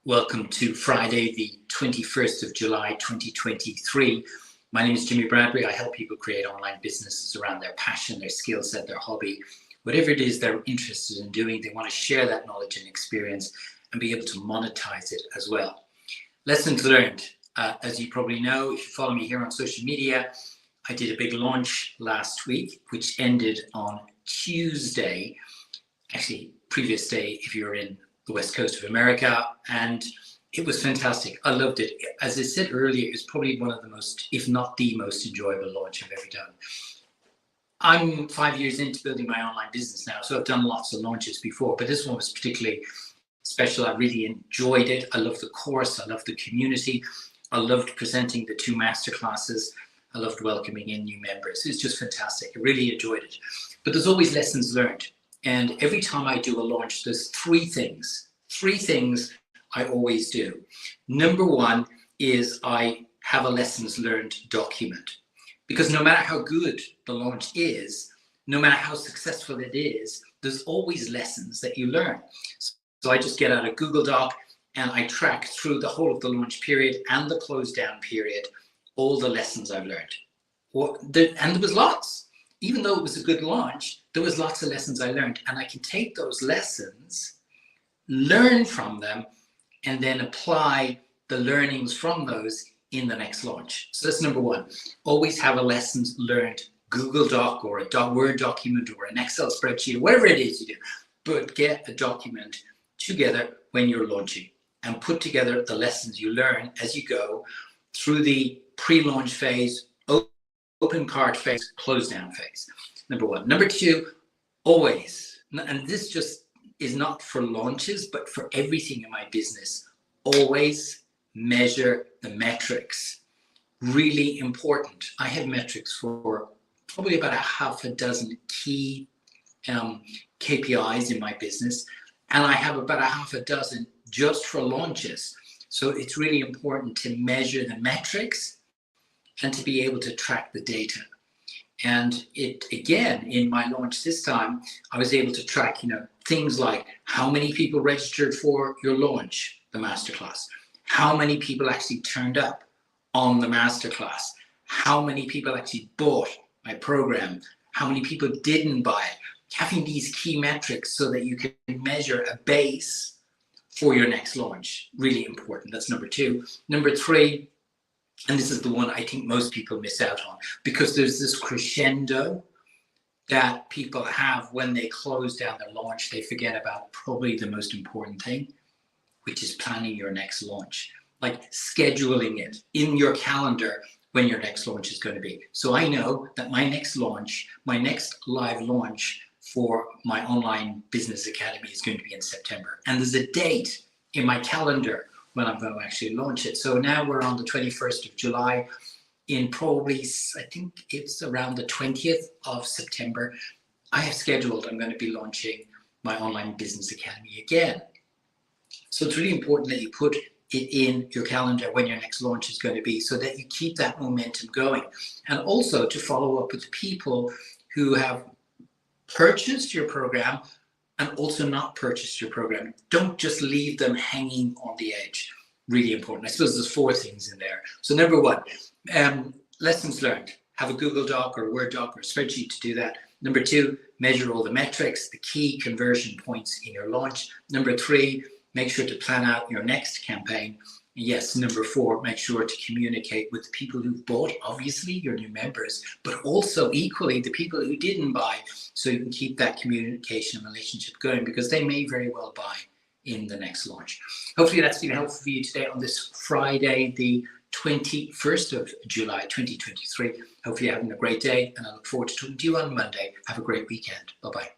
Welcome to Friday, the 21st of July, 2023. My name is Jimmy Bradbury. I help people create online businesses around their passion, their skill set, their hobby. Whatever it is they're interested in doing, they want to share that knowledge and experience and be able to monetize it as well. Lessons learned. As you probably know, if you follow me here on social media, I did a big launch last week, which ended on Tuesday. Actually, previous day if you're in the West Coast of America, and it was fantastic. I loved it. As I said earlier, it was probably one of the most, if not the most enjoyable launch I've ever done. I'm 5 years into building my online business now, so I've done lots of launches before, but this one was particularly special. I really enjoyed it. I loved the course. I loved the community. I loved presenting the 2 masterclasses. I loved welcoming in new members. It's just fantastic. I really enjoyed it. But there's always lessons learned. And every time I do a launch, there's three things I always do. Number one is I have a lessons learned document, because no matter how good the launch is, no matter how successful it is, there's always lessons that you learn. So I just get out a Google Doc and I track through the whole of the launch period and the close down period, all the lessons I've learned. And there was lots. Even though it was a good launch, there was lots of lessons I learned, and I can take those lessons, learn from them, and then apply the learnings from those in the next launch. So that's number one. Always have a lessons learned Google Doc or a Word document or an Excel spreadsheet, or whatever it is you do, but get a document together when you're launching and put together the lessons you learn as you go through the pre-launch phase, open cart phase, close down phase. Number one. Number two, always, and this just is not for launches, but for everything in my business, always measure the metrics. Really important. I have metrics for probably about a half a dozen key KPIs in my business, and I have about a half a dozen just for launches. So it's really important to measure the metrics and to be able to track the data. And it, again, in my launch this time, I was able to track, things like how many people registered for your launch, the masterclass, how many people actually turned up on the masterclass, how many people actually bought my program, how many people didn't buy it. Having these key metrics so that you can measure a base for your next launch, really important. That's number two. Number three, and this is the one I think most people miss out on, because there's this crescendo that people have when they close down their launch. They forget about probably the most important thing, which is planning your next launch, like scheduling it in your calendar when your next launch is going to be. So I know that my next launch, my next live launch for my online business academy is going to be in September. And there's a date in my calendar when I'm going to actually launch it. So now we're on the 21st of July. In probably, I think it's around the 20th of September, I have scheduled, I'm going to be launching my online business academy again. So it's really important that you put it in your calendar when your next launch is going to be, so that you keep that momentum going. And also to follow up with people who have purchased your program and also not purchased your program. Don't just leave them hanging on the edge. Really important. I suppose there's 4 things in there. So number one, lessons learned. Have a Google Doc or a Word doc or a spreadsheet to do that. Number two, measure all the metrics, the key conversion points in your launch. Number three, make sure to plan out your next campaign. Yes, number 4, make sure to communicate with the people who've bought, obviously your new members, but also equally the people who didn't buy, so you can keep that communication and relationship going, because they may very well buy in the next launch. Hopefully that's been helpful for you today on this Friday, the 21st of July, 2023. Hopefully you're having a great day, and I look forward to talking to you on Monday. Have a great weekend. Bye-bye.